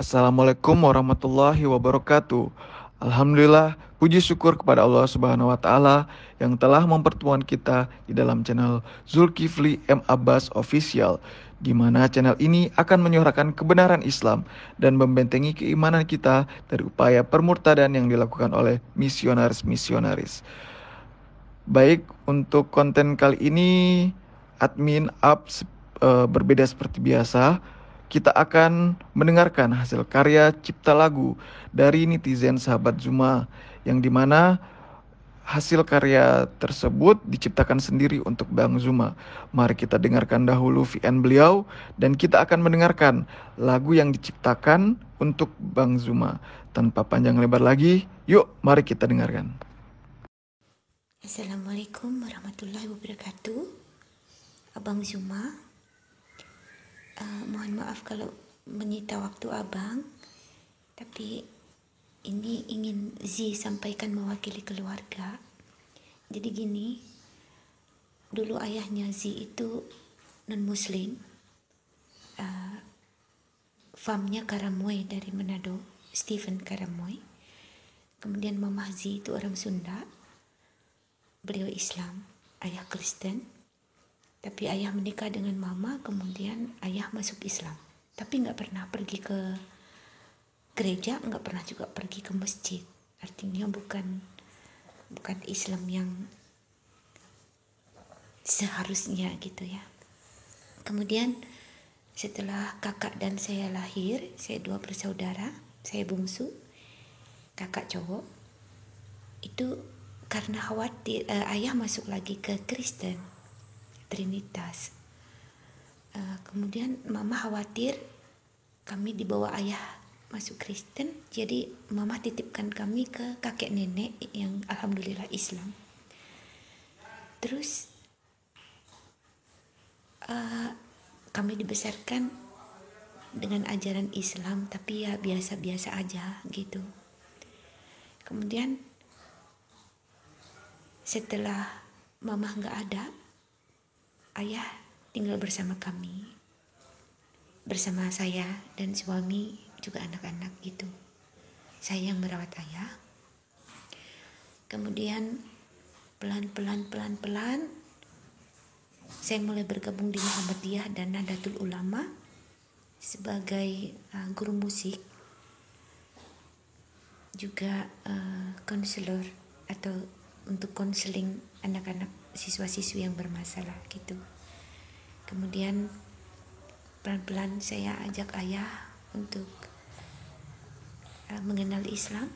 Assalamualaikum warahmatullahi wabarakatuh. Alhamdulillah, puji syukur kepada Allah Subhanahu wa taala yang telah mempertemukan kita di dalam channel Zulkifli M Abbas Official, di mana channel ini akan menyuarakan kebenaran Islam dan membentengi keimanan kita dari upaya permurtadan yang dilakukan oleh misionaris-misionaris. Baik, untuk konten kali ini admin berbeda seperti biasa. Kita akan mendengarkan hasil karya cipta lagu dari netizen sahabat Zuma, yang dimana hasil karya tersebut diciptakan sendiri untuk Bang Zuma. Mari kita dengarkan dahulu VN beliau dan kita akan mendengarkan lagu yang diciptakan untuk Bang Zuma. Tanpa panjang lebar lagi, yuk mari kita dengarkan. Assalamualaikum warahmatullahi wabarakatuh. Abang Zuma, mohon maaf kalau menyita waktu abang, tapi ini ingin Z sampaikan mewakili keluarga. Jadi gini, dulu ayahnya Z itu non-muslim, famnya Karamoy dari Manado, Stephen Karamoy. Kemudian mamah Z itu orang Sunda, beliau Islam, ayah Kristen. Tapi ayah menikah dengan mama, kemudian ayah masuk Islam. Tapi nggak pernah pergi ke gereja, nggak pernah juga pergi ke masjid. Artinya bukan Islam yang seharusnya gitu ya. Kemudian setelah kakak dan saya lahir, saya 2 bersaudara, saya bungsu, kakak cowok. Itu karena khawatir ayah masuk lagi ke Kristen, Trinitas. Kemudian mama khawatir kami dibawa ayah masuk Kristen, jadi mama titipkan kami ke kakek nenek yang alhamdulillah Islam. Terus kami dibesarkan dengan ajaran Islam, tapi ya biasa-biasa aja gitu. Kemudian setelah mama nggak ada, ayah tinggal bersama kami, bersama saya dan suami juga anak-anak gitu. Saya yang merawat ayah. Kemudian pelan-pelan saya mulai bergabung di Muhammadiyah dan Nahdlatul Ulama sebagai guru musik, juga konselor atau untuk konseling anak-anak siswa-siswi yang bermasalah gitu. Kemudian pelan-pelan saya ajak ayah untuk mengenal Islam.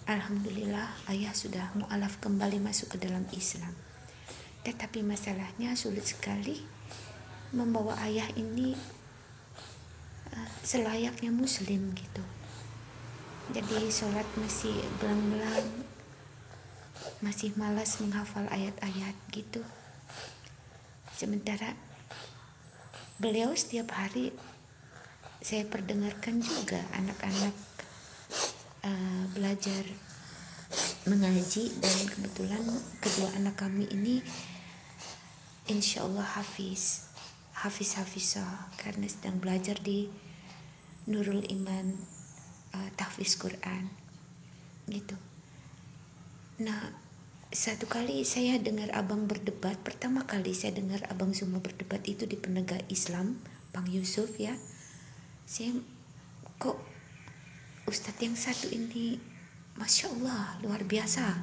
Alhamdulillah ayah sudah mu'alaf kembali masuk ke dalam Islam. Tetapi masalahnya sulit sekali membawa ayah ini selayaknya muslim gitu. Jadi sholat masih belang-belang, masih malas menghafal ayat-ayat gitu. Sementara beliau setiap hari saya perdengarkan juga anak-anak belajar mengaji, dan kebetulan kedua anak kami ini insya Allah hafizah karena sedang belajar di Nurul Iman tahfiz Quran gitu. Nah, satu kali saya dengar abang berdebat, pertama kali saya dengar abang Zuma berdebat itu di Penegak Islam, Bang Yusuf ya. Saya kok Ustadz yang satu ini Masya Allah luar biasa.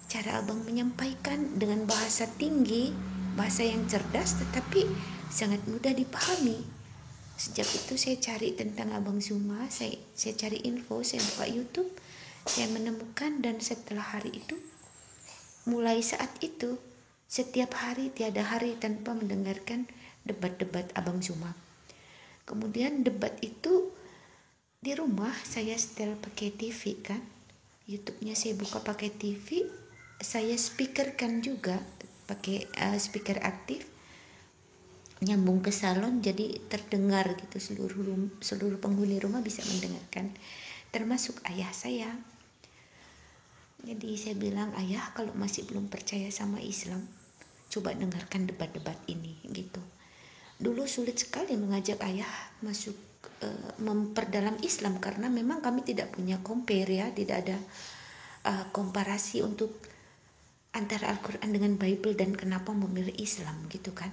Cara abang menyampaikan dengan bahasa tinggi, bahasa yang cerdas tetapi sangat mudah dipahami. Sejak itu saya cari tentang abang Zuma, saya cari info, saya buka YouTube, saya menemukan, dan setelah hari itu, mulai saat itu, setiap hari tiada hari tanpa mendengarkan debat-debat abang Zuma. Kemudian debat itu di rumah saya setel pakai TV kan, YouTube-nya saya buka pakai TV, saya speakerkan juga pakai speaker aktif, nyambung ke salon, jadi terdengar gitu, seluruh penghuni rumah bisa mendengarkan, termasuk ayah saya. Jadi saya bilang, ayah kalau masih belum percaya sama Islam, coba dengarkan debat-debat ini gitu. Dulu sulit sekali mengajak ayah masuk memperdalam Islam, karena memang kami tidak punya compare ya, tidak ada komparasi untuk antara Al-Quran dengan Bible dan kenapa memilih Islam gitu kan.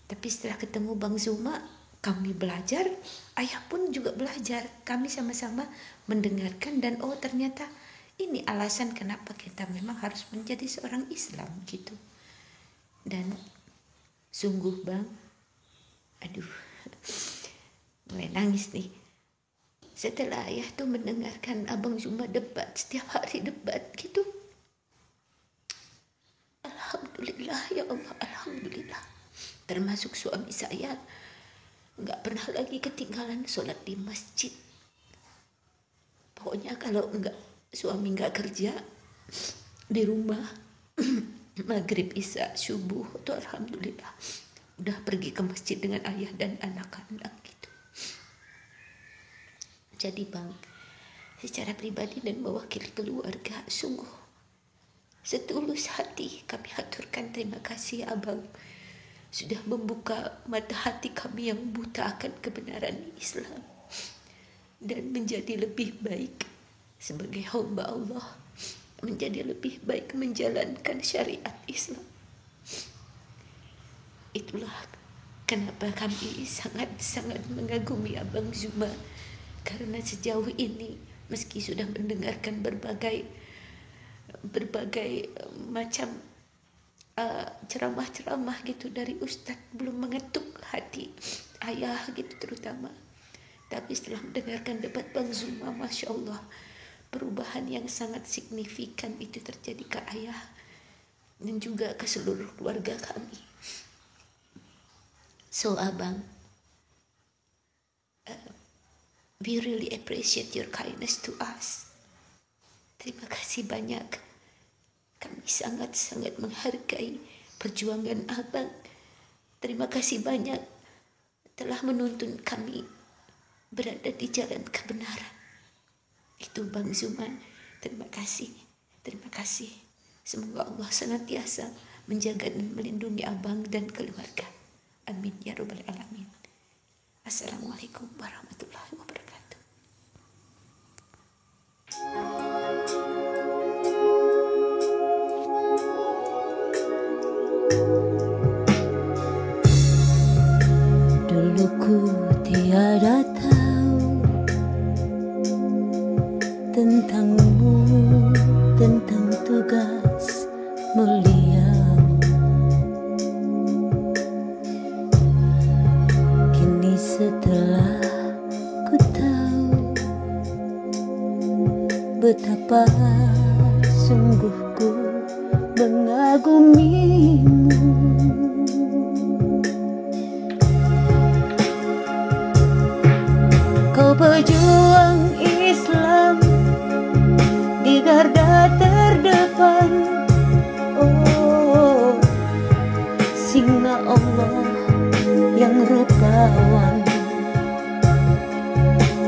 Tapi setelah ketemu Bang Zuma, kami belajar, ayah pun juga belajar, kami sama-sama mendengarkan, dan oh ternyata ini alasan kenapa kita memang harus menjadi seorang Islam gitu. Dan sungguh Bang, aduh, mulai nangis nih. Setelah ayah tuh mendengarkan Abang Zuma debat, setiap hari debat gitu. Alhamdulillah ya Allah, alhamdulillah. Termasuk suami saya nggak pernah lagi ketinggalan sholat di masjid. Pokoknya kalau suami nggak kerja di rumah, maghrib, isya, subuh, itu alhamdulillah udah pergi ke masjid dengan ayah dan anak-anak gitu. Jadi Bang, secara pribadi dan mewakili keluarga, sungguh setulus hati kami haturkan terima kasih Abang sudah membuka mata hati kami yang buta akan kebenaran Islam, dan menjadi lebih baik sebagai hamba Allah, menjadi lebih baik menjalankan syariat Islam. Itulah kenapa kami sangat-sangat mengagumi Abang Zuma, karena sejauh ini meski sudah mendengarkan berbagai macam ceramah-ceramah gitu dari Ustadz, belum mengetuk hati ayah gitu terutama. Tapi setelah mendengarkan debat Bang Zuma, Masya Allah, perubahan yang sangat signifikan itu terjadi ke ayah dan juga ke seluruh keluarga kami. So Abang, we really appreciate your kindness to us. Terima kasih banyak. Kami sangat-sangat menghargai perjuangan Abang. Terima kasih banyak telah menuntun kami berada di jalan kebenaran. Itu Bang Zuma. Terima kasih. Terima kasih. Semoga Allah senantiasa menjaga dan melindungi Abang dan keluarga. Amin ya rabbal alamin. Assalamualaikum warahmatullahi wabarakatuh. Dulu ku tiada tahu tentangmu, tentang tugas mulia. Kini setelah ku tahu betapa sungguh ku mengagumimu. Kau pejuang Islam di garda terdepan, oh singa Allah yang rupawan.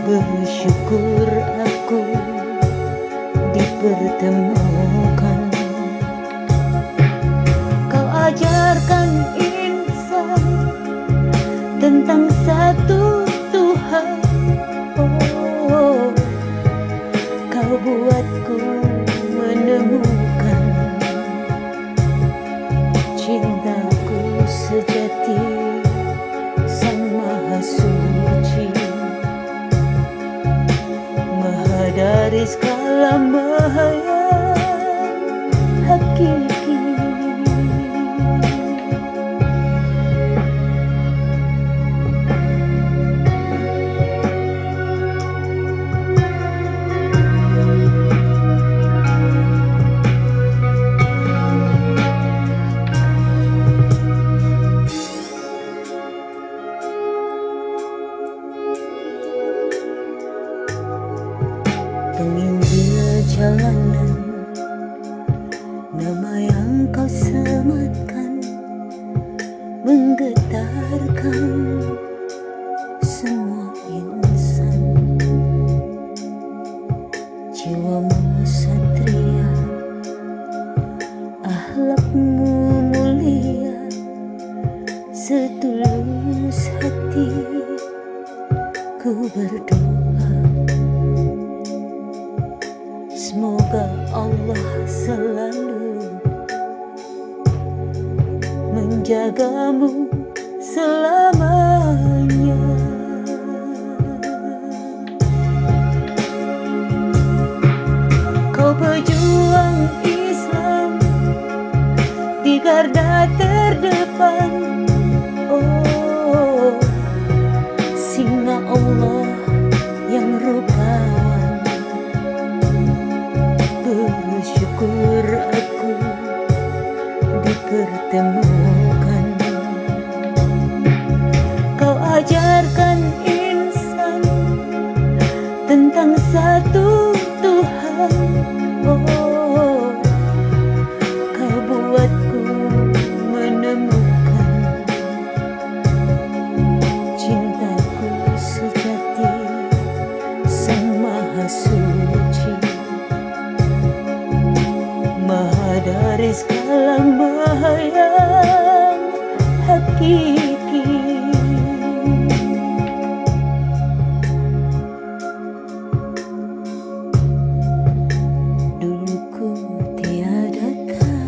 Bersyukur aku dipertemukan. Kau ajarkan insan tentang satu Tuhan, oh kau buatku menemukan cintaku sejati Sang Maha Suci, Maha dari segala maha yang hakiki. Penginjil jalanan, nama yang kau sematkan menggetarkan semua insan. Jiwamu satria, akhlakmu mulia, setulus hati Ku berdoa semoga Allah selalu menjagamu selamanya. Kau pejuang Islam di garda terdepan, oh singa Allah yang rupan. Bersyukur aku dipertemukan. Kau ajarkan insan tentang satu Tuhan, oh kau buatku menemukan cintaku sejati Sang Maha Suci, Maha dari segala Maha yang hakiki. Dulu ku tiadakan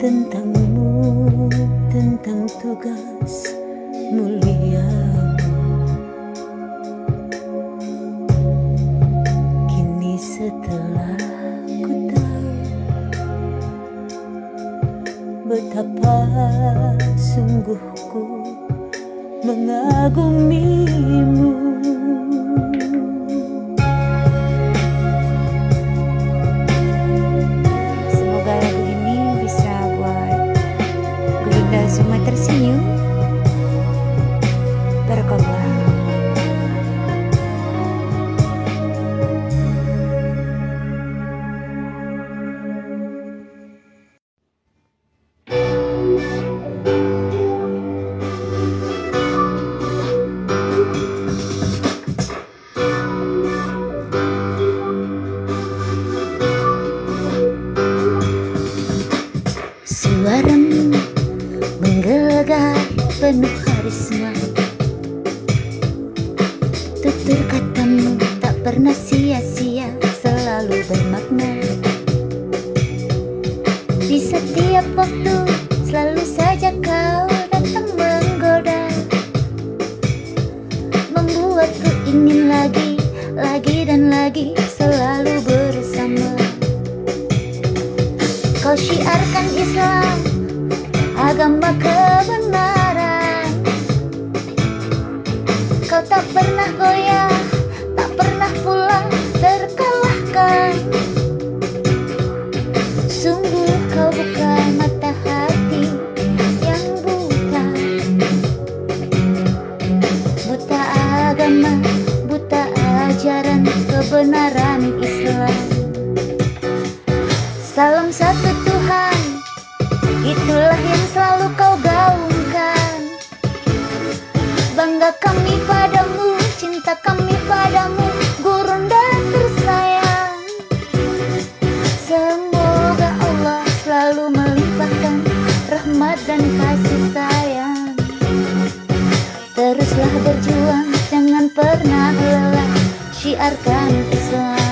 tentangmu, tentang tugas muliamu. Kini setelah ku tahu betapa sungguh ku mengagumimu. Semoga lagu ini bisa buat Gunda semua tersenyum. Barakallah. Suaramu menggelegar penuh karisma, tutur katamu tak pernah sia-sia, selalu bermakna. Di setiap waktu selalu saja kau datang menggoda, membuatku ingin lagi, lagi dan lagi selalu bersama. Kau syiarkan Islam, agama kebenaran. Kau tak pernah goyah, tak pernah pula terkalahkan. Sungguh kau bukan mata hati yang buta, buta agama, buta ajaran kebenaran Islam. Salam satu Tuhan, itulah yang selalu kau gaungkan. Bangga kami padamu, cinta kami padamu, gurunda tersayang. Semoga Allah selalu melimpahkan rahmat dan kasih sayang. Teruslah berjuang, jangan pernah lelah, syiarkan Islam.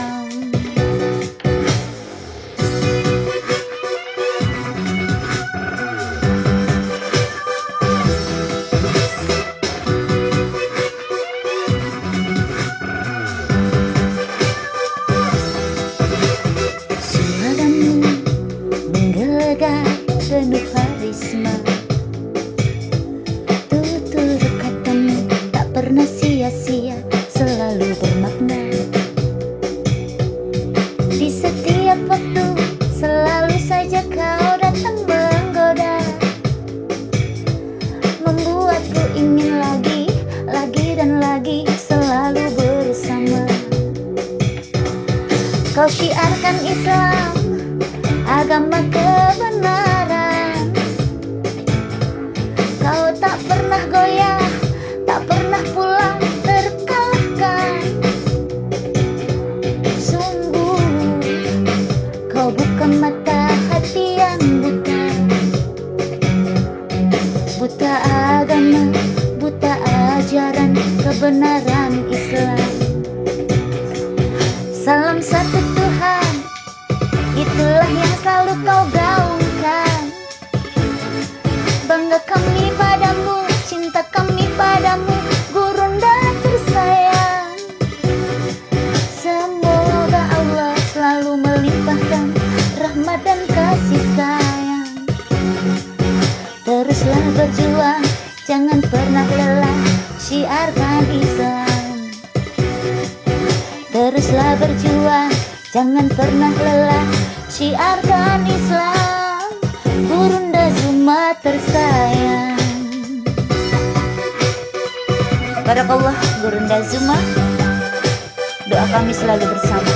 Penuh karisma, tutur katamu tak pernah sia-sia, selalu bermakna. Di setiap waktu selalu saja kau datang menggoda, membuatku ingin lagi, lagi dan lagi selalu bersama. Kau syiarkan Islam, agama kebenaran. Kau tak pernah goyah, tak pernah pula terkalahkan. Sungguh kau bukan mata hati yang buta, buta agama, buta kebenaran Islam. Salam satu Tuhan, itulah yang selalu kau gaungkan. Bangga kami padamu, cinta kami padamu, Gurunda tersayang. Semoga Allah selalu melimpahkan rahmat dan kasih sayang. Teruslah berjuang, jangan pernah lelah, syiarkan Islam. Teruslah berjuang, jangan pernah lelah, syiarkan Islam. Gurunda Zuma tersayang. Barakallah Gurunda Zuma, doa kami selalu bersama.